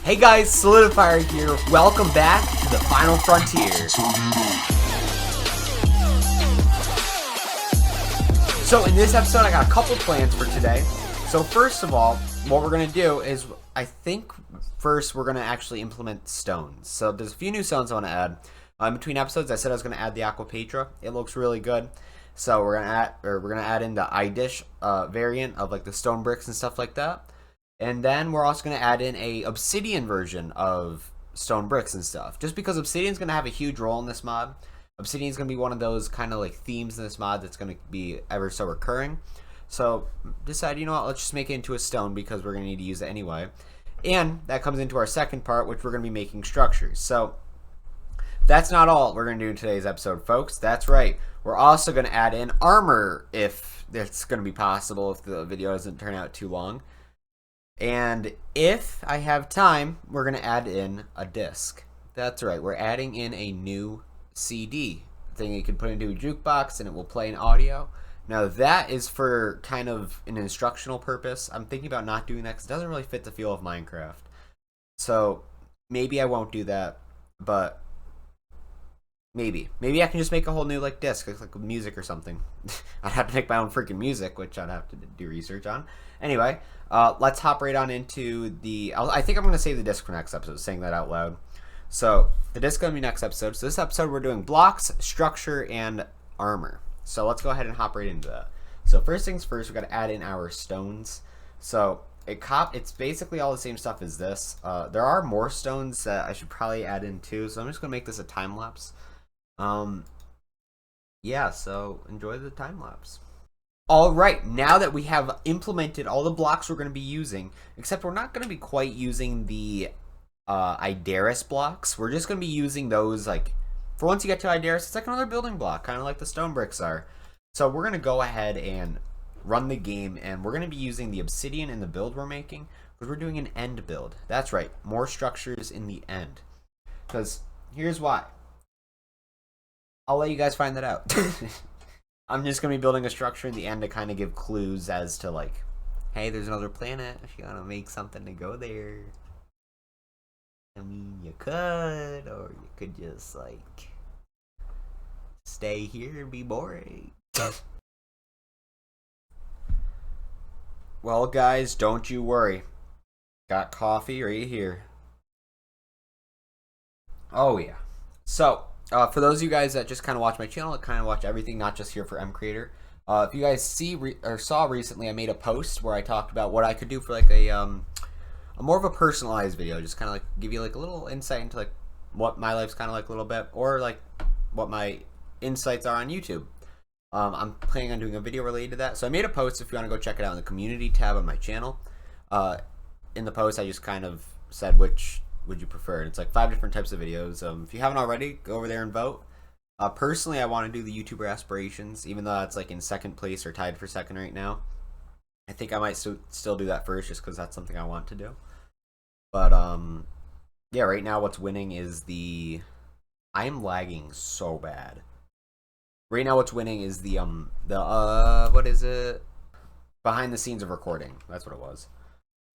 Hey guys, Saladifier here. Welcome back to the Final Frontier. So in this episode, I got a couple plans for today. So first of all, what we're going to do is, I think first we're going to actually implement stones. So there's a few new stones I want to add. In between episodes, I said I was going to add the MCreator. It looks really good. So we're gonna add in the iDish variant of like the stone bricks and stuff like that. And then we're also going to add in a obsidian version of stone bricks and stuff. Just because obsidian's going to have a huge role in this mod. Obsidian's going to be one of those kind of like themes in this mod that's going to be ever so recurring. So decided, you know what, let's just make it into a stone because we're going to need to use it anyway. And that comes into our second part, which we're going to be making structures. So that's not all we're going to do in today's episode, folks. That's right. We're also going to add in armor if it's going to be possible, if the video doesn't turn out too long. And if I have time, we're going to add in a disc. That's right, we're adding in a new CD thing you can put into a jukebox and it will play an audio. Now that is for kind of an instructional purpose. I'm thinking about not doing that because it doesn't really fit the feel of Minecraft. So maybe I won't do that, but maybe I can just make a whole new like disc, like music or something. I'd have to make my own freaking music, which I'd have to do research on. Anyway, let's hop right on into the. I think I'm going to save the disc for next episode, saying that out loud. So the disc is going to be next episode. So this episode we're doing blocks, structure, and armor. So let's go ahead and hop right into that. So first things first, we got to add in our stones. So it's basically all the same stuff as this. There are more stones that I should probably add in too. So I'm just going to make this a time lapse. Yeah, so enjoy the time lapse. Alright, now that we have implemented all the blocks we're going to be using, except we're not going to be quite using the Idaris blocks. We're just going to be using those, like, for once you get to Idaris, it's like another building block, kind of like the stone bricks are. So we're going to go ahead and run the game, and we're going to be using the obsidian in the build we're making, because we're doing an end build. That's right, more structures in the end. Because here's why. I'll let you guys find that out. I'm just going to be building a structure in the end to kind of give clues as to like, hey, there's another planet. If you want to make something to go there. I mean, you could, or you could just like stay here and be boring. Well, guys, don't you worry. Got coffee right here. Oh, yeah. So, for those of you guys that just kind of watch my channel, that kind of watch everything, not just here for MCreator, if you guys saw recently, I made a post where I talked about what I could do for like a more of a personalized video, just kind of like give you like a little insight into like what my life's kind of like a little bit, or like what my insights are on YouTube. I'm planning on doing a video related to that, so I made a post if you want to go check it out in the community tab on my channel. In the post, I just kind of said which would you prefer. It's like 5 different types of videos. If you haven't already, go over there and vote. Personally, I want to do the YouTuber aspirations, even though that's like in second place or tied for second right now. I think I might still do that first, just because that's something I want to do. But yeah, right now what's winning is the. I am lagging so bad. Right now, what's winning is the what is it? Behind the scenes of recording. That's what it was.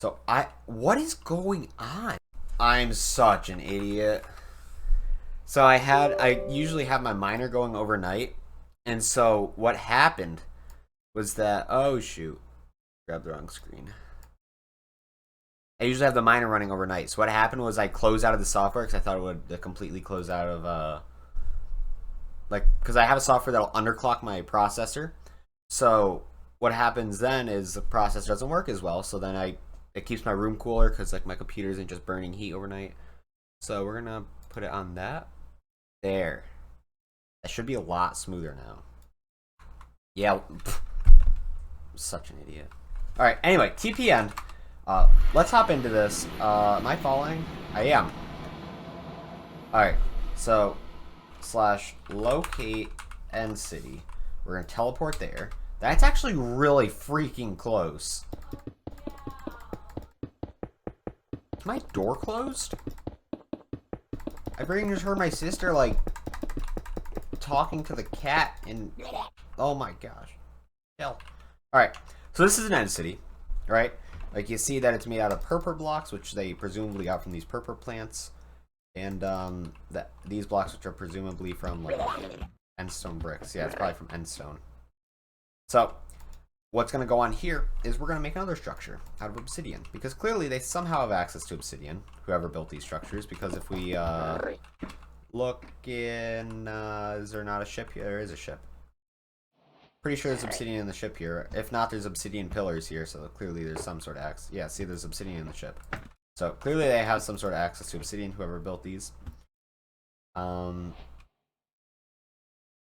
So what is going on? I'm such an idiot. So I usually have my miner going overnight, and so what happened was that, oh shoot, grabbed the wrong screen. I usually have the miner running overnight. So what happened was I closed out of the software because I thought it would completely close out of because I have a software that'll underclock my processor. So what happens then is the processor doesn't work as well. So then it keeps my room cooler because like my computer isn't just burning heat overnight. So we're gonna put it on that. There. That should be a lot smoother now. Yeah. Such an idiot. Alright, anyway, TPN. Let's hop into this. Am I following? I am. Alright, so /locate end city. We're gonna teleport there. That's actually really freaking close. Is my door closed? I freaking just heard my sister like talking to the cat and oh my gosh. Hell. Alright, so this is an end city, right? Like, you see that it's made out of purple blocks, which they presumably got from these purple plants. And these blocks, which are presumably from, like, endstone bricks. Yeah, it's probably from endstone. So, what's going to go on here is we're going to make another structure out of obsidian. Because clearly they somehow have access to obsidian, whoever built these structures. Because if we look in... is there not a ship here? There is a ship. Pretty sure there's obsidian in the ship here. If not, there's obsidian pillars here, so clearly there's some sort of access. Yeah, see, there's obsidian in the ship. So clearly they have some sort of access to obsidian, whoever built these.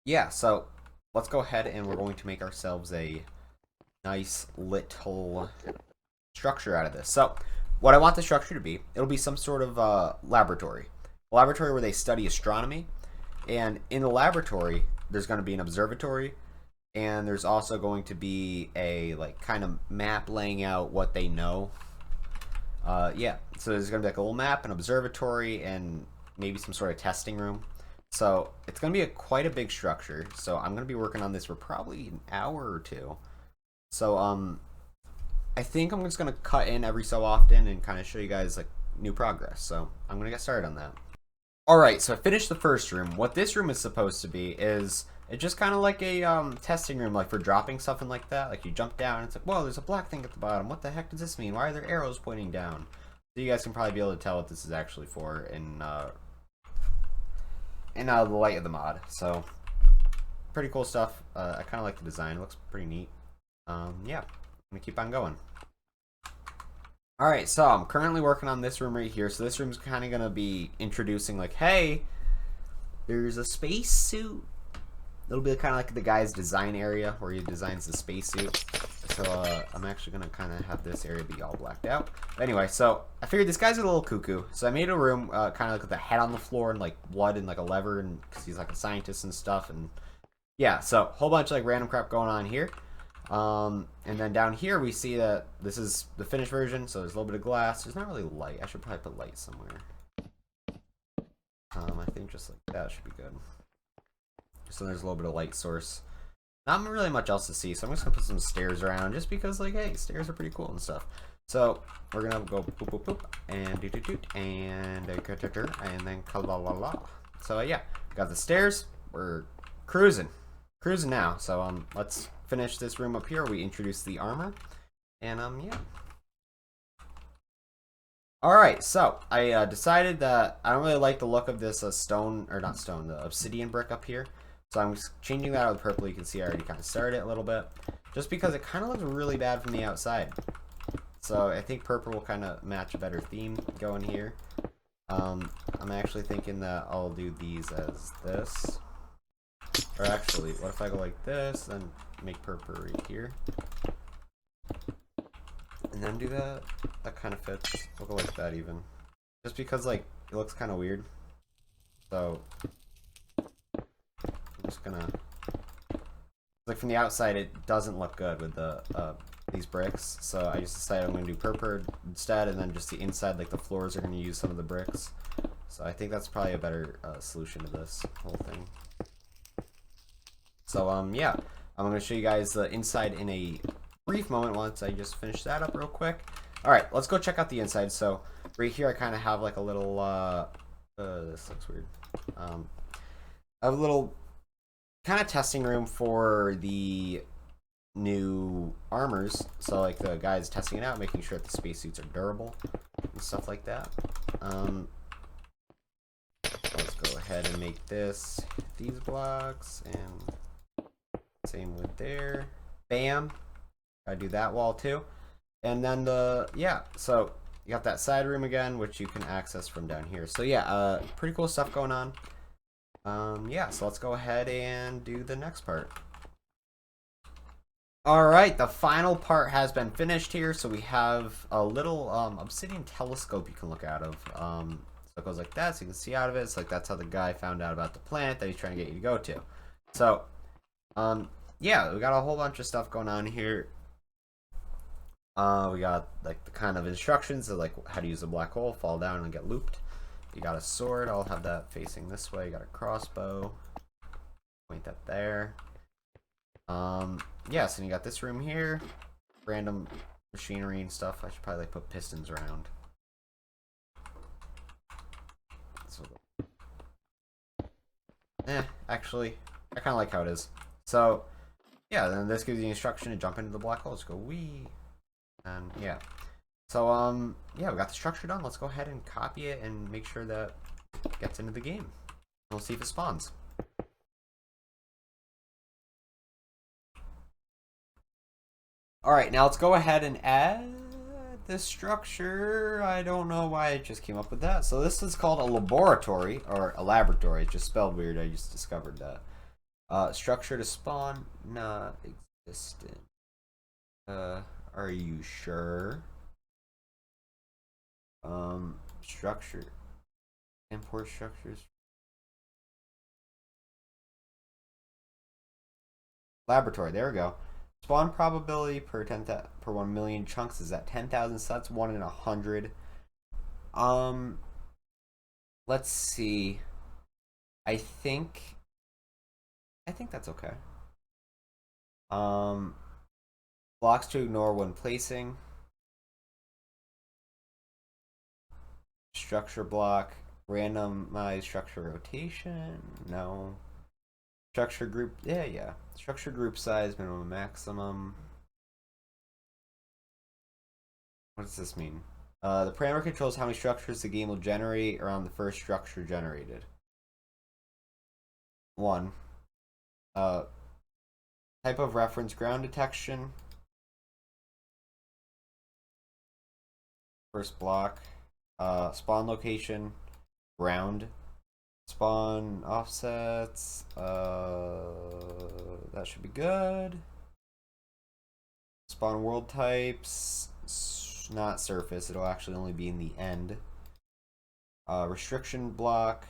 Yeah, so let's go ahead and we're going to make ourselves a nice little structure out of this. So what I want the structure to be, it'll be some sort of laboratory. A laboratory where they study astronomy. And in the laboratory, there's going to be an observatory. And there's also going to be a, like, kind of map laying out what they know. Yeah, so there's going to be like a little map, an observatory, and maybe some sort of testing room. So it's going to be quite a big structure. So I'm going to be working on this for probably an hour or two. So I think I'm just going to cut in every so often and kind of show you guys, like, new progress. So I'm going to get started on that. Alright, so I finished the first room. What this room is supposed to be is... it's just kind of like a testing room, like for dropping stuff and like that. Like you jump down, and it's like, whoa, there's a black thing at the bottom. What the heck does this mean? Why are there arrows pointing down? So you guys can probably be able to tell what this is actually for in the light of the mod. So pretty cool stuff. I kind of like the design. It looks pretty neat. Yeah, I'm gonna keep on going. All right, so I'm currently working on this room right here. So this room's kind of gonna be introducing, like, hey, there's a spacesuit. It'll be kind of like the guy's design area where he designs the spacesuit. So I'm actually going to kind of have this area be all blacked out. But anyway, so I figured this guy's a little cuckoo. So I made a room kind of like with a head on the floor and like blood and like a lever, and because he's like a scientist and stuff. And yeah, so a whole bunch of like random crap going on here. And then down here we see that this is the finished version. So there's a little bit of glass. There's not really light. I should probably put light somewhere. I think just like that should be good. So there's a little bit of light source. Not really much else to see, so I'm just gonna put some stairs around, just because, like, hey, stairs are pretty cool and stuff. So we're gonna go poop poop poop and doot doot doot and then la la la. So yeah, got the stairs. We're cruising now. So let's finish this room up here. We introduce the armor, and yeah. Alright, so I decided that I don't really like the look of this the obsidian brick up here. So I'm just changing that out with purple. You can see I already kind of started it a little bit. Just because it kind of looks really bad from the outside. So I think purple will kind of match a better theme going here. I'm actually thinking that I'll do these as this. Or actually, what if I go like this, then make purple right here. And then do that. That kind of fits. We'll go like that even. Just because, like, it looks kind of weird. So I'm just gonna, like, from the outside it doesn't look good with the these bricks, so I just decided I'm gonna do purple instead, and then just the inside, like the floors, are gonna use some of the bricks. So I think that's probably a better solution to this whole thing. So yeah, I'm gonna show you guys the inside in a brief moment once I just finish that up real quick. All right, let's go check out the inside. So right here I kind of have like a little this looks weird. I have a little kind of testing room for the new armors. So like the guys testing it out, making sure that the spacesuits are durable and stuff like that. Let's go ahead and make these blocks, and same with there. Bam. I do that wall too. And then yeah, so you got that side room again, which you can access from down here. So yeah, pretty cool stuff going on. Yeah, so let's go ahead and do the next part. Alright, the final part has been finished here. So we have a little obsidian telescope you can look out of. So it goes like that, so you can see out of it. It's like that's how the guy found out about the planet that he's trying to get you to go to. So yeah, we got a whole bunch of stuff going on here. We got like the kind of instructions of like how to use a black hole, fall down and get looped. You got a sword, I'll have that facing this way. You got a crossbow, point that there. Yeah, so you got this room here, random machinery and stuff. I should probably like put pistons around. So, actually, I kind of like how it is. So, yeah, then this gives you the instruction to jump into the black hole. Let's go wee. And yeah. So, yeah, we got the structure done. Let's go ahead and copy it and make sure that it gets into the game. We'll see if it spawns. Alright, now let's go ahead and add this structure. I don't know why it just came up with that. So this is called a laboratory, or a laboratory. It's just spelled weird. I just discovered that. Structure to spawn, not existent. Are you sure? Structure. Import structures. Laboratory, there we go. Spawn probability per 1 million chunks is at 10,000, so that's 1 in 100. Let's see. I think that's okay. Blocks to ignore when placing. Structure block. Randomize structure rotation. No. Structure group. Yeah. Structure group size, minimum, maximum. What does this mean? The parameter controls how many structures the game will generate around the first structure generated. 1. Type of reference, ground detection. First block. Spawn location, ground. Spawn offsets. That should be good. Spawn world types. Not surface. It'll actually only be in the end. Restriction block.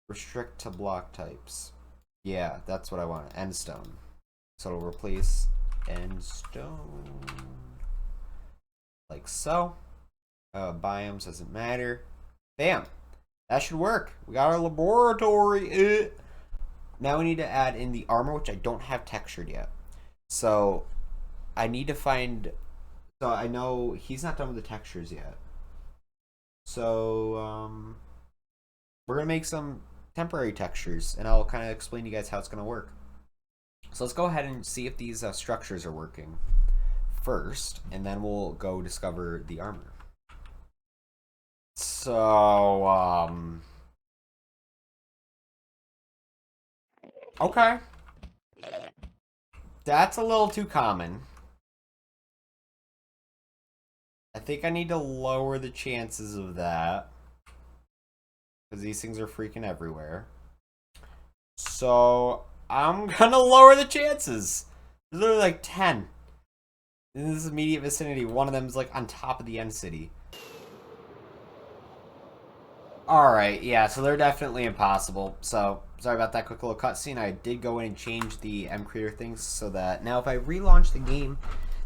Restrict to block types. Yeah, that's what I want. End stone. So it'll replace end stone. Like so. Biomes doesn't matter. Bam. That should work. We got our laboratory. Now we need to add in the armor, which I don't have textured yet. So I need to find... So I know he's not done with the textures yet. So we're going to make some temporary textures, and I'll kind of explain to you guys how it's going to work. So let's go ahead and see if these structures are working first, and then we'll go discover the armor. So, okay. That's a little too common. I think I need to lower the chances of that, because these things are freaking everywhere. So, I'm gonna lower the chances. There's literally like 10. In this immediate vicinity, one of them is like on top of the end city. Alright, yeah, so they're definitely impossible. So, sorry about that quick little cutscene. I did go in and change the MCreator things so that now if I relaunch the game,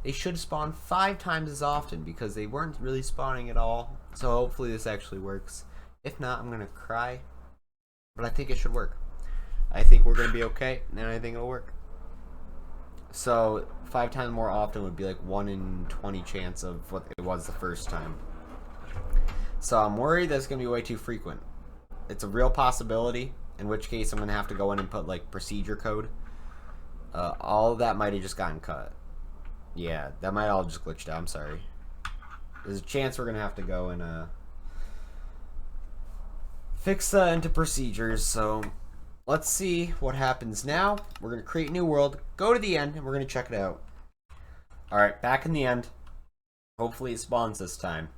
they should spawn 5 times as often because they weren't really spawning at all. So hopefully this actually works. If not, I'm going to cry. But I think it should work. I think we're going to be okay, and I think it'll work. So 5 times more often would be like 1 in 20 chance of what it was the first time. So I'm worried that's going to be way too frequent. It's a real possibility, in which case I'm going to have to go in and put like procedure code. All of that might have just gotten cut. Yeah, that might all just glitched out. I'm sorry. There's a chance we're going to have to go and fix that into procedures. So let's see what happens now. We're going to create a new world, go to the end, and we're going to check it out. Alright, back in the end. Hopefully it spawns this time.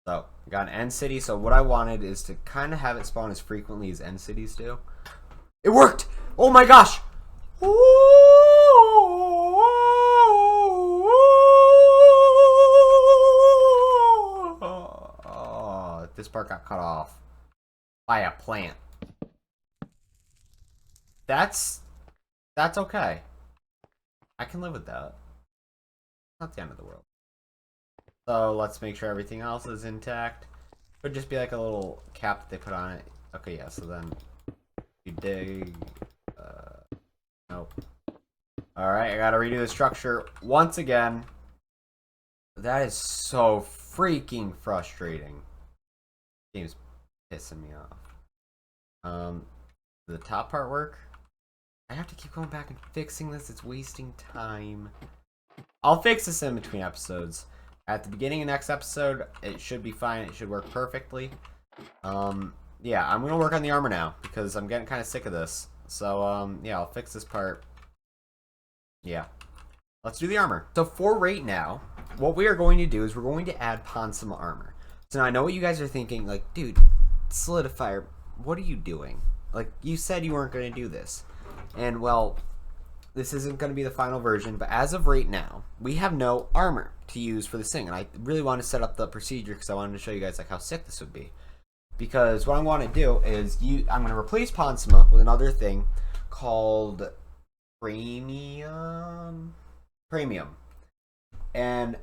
So, we got an end city. So what I wanted is to kind of have it spawn as frequently as end cities do. It worked! Oh my gosh! Oh, this part got cut off by a plant. That's okay. I can live with that. Not the end of the world. So let's make sure everything else is intact. It would just be like a little cap that they put on it. Okay, yeah, so then you dig. Nope. Alright, I gotta redo the structure once again. That is so freaking frustrating. Game's pissing me off. The top part work? I have to keep going back and fixing this. It's wasting time. I'll fix this in between episodes. At the beginning of next episode, it should be fine. It should work perfectly. Yeah, I'm gonna work on the armor now because I'm getting kind of sick of this. So, yeah, I'll fix this part. Yeah. Let's do the armor. So for right now, what we are going to do is we're going to add Ponsum armor. So now I know what you guys are thinking, like, dude, Saladifier, what are you doing? Like, you said you weren't going to do this. And, well, this isn't going to be the final version, but as of right now, we have no armor to use for this thing. And I really want to set up the procedure because I wanted to show you guys, like, how sick this would be. Because what I want to do is, I'm going to replace Ponsum with another thing called Premium. And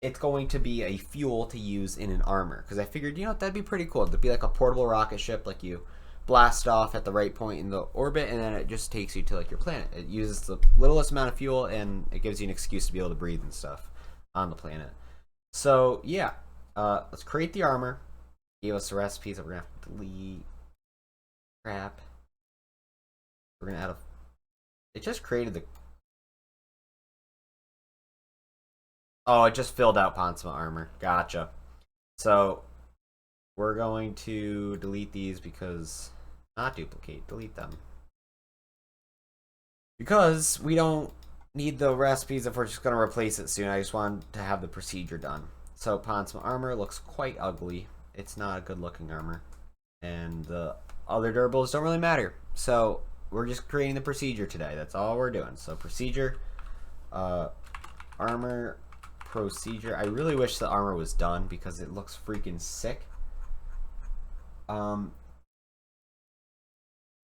it's going to be a fuel to use in an armor. Because I figured, you know, that'd be pretty cool. It'd be like a portable rocket ship, like you blast off at the right point in the orbit, and then it just takes you to like your planet. It uses the littlest amount of fuel, and it gives you an excuse to be able to breathe and stuff on the planet. So, yeah. Let's create the armor. Give us the recipes that we're going to have to delete. Crap. We're going to add a... It just created the... Oh, it just filled out Ponsum armor. Gotcha. So, we're going to delete these because... Not duplicate. Delete them. Because we don't need the recipes if we're just going to replace it soon. I just wanted to have the procedure done. So, Ponsum armor looks quite ugly. It's not a good looking armor. And the other durables don't really matter. So, we're just creating the procedure today. That's all we're doing. So, procedure. Armor... Procedure. I really wish the armor was done because it looks freaking sick.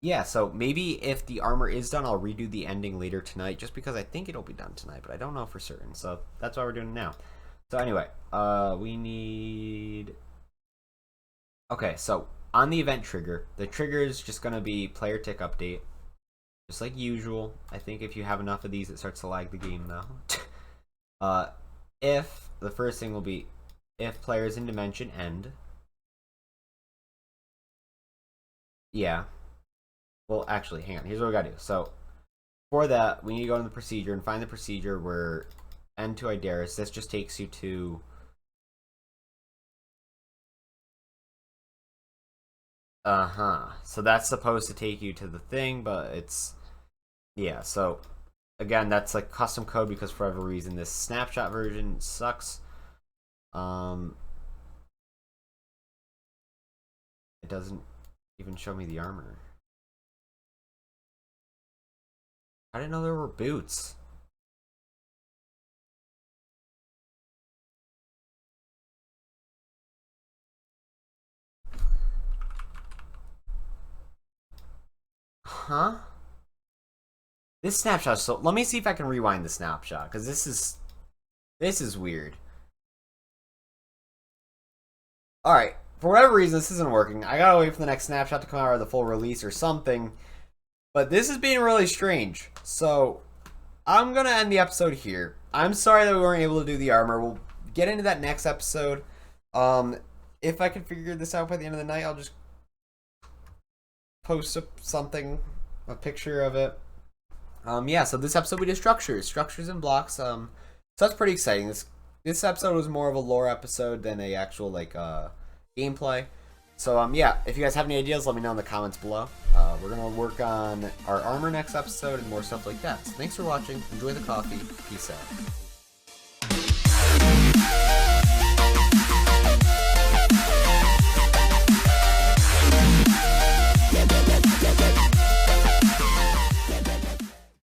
Yeah, so maybe if the armor is done, I'll redo the ending later tonight just because I think it'll be done tonight, but I don't know for certain. So that's why we're doing it now. So anyway, we need... Okay, so on the event trigger, the trigger is just going to be player tick update. Just like usual. I think if you have enough of these, it starts to lag the game though. If, the first thing will be, if players in dimension end. Yeah. Well, actually, hang on. Here's what we gotta do. So, for that, we need to go into the procedure and find the procedure where end to Idaris. This just takes you to... So that's supposed to take you to the thing, but it's... Yeah, so... Again, that's like custom code because for whatever reason this snapshot version sucks. It doesn't even show me the armor. I didn't know there were boots. Huh? This snapshot, so let me see if I can rewind the snapshot, because this is weird. Alright, for whatever reason this isn't working. I gotta wait for the next snapshot to come out or the full release or something. But this is being really strange. So, I'm gonna end the episode here. I'm sorry that we weren't able to do the armor. We'll get into that next episode. If I can figure this out by the end of the night, I'll just post something, a picture of it. Yeah, so this episode we did structures and blocks. So that's pretty exciting. This episode was more of a lore episode than a actual like gameplay. So yeah, if you guys have any ideas, let me know in the comments below. We're gonna work on our armor next episode and more stuff like that. So thanks for watching. Enjoy the coffee. Peace out.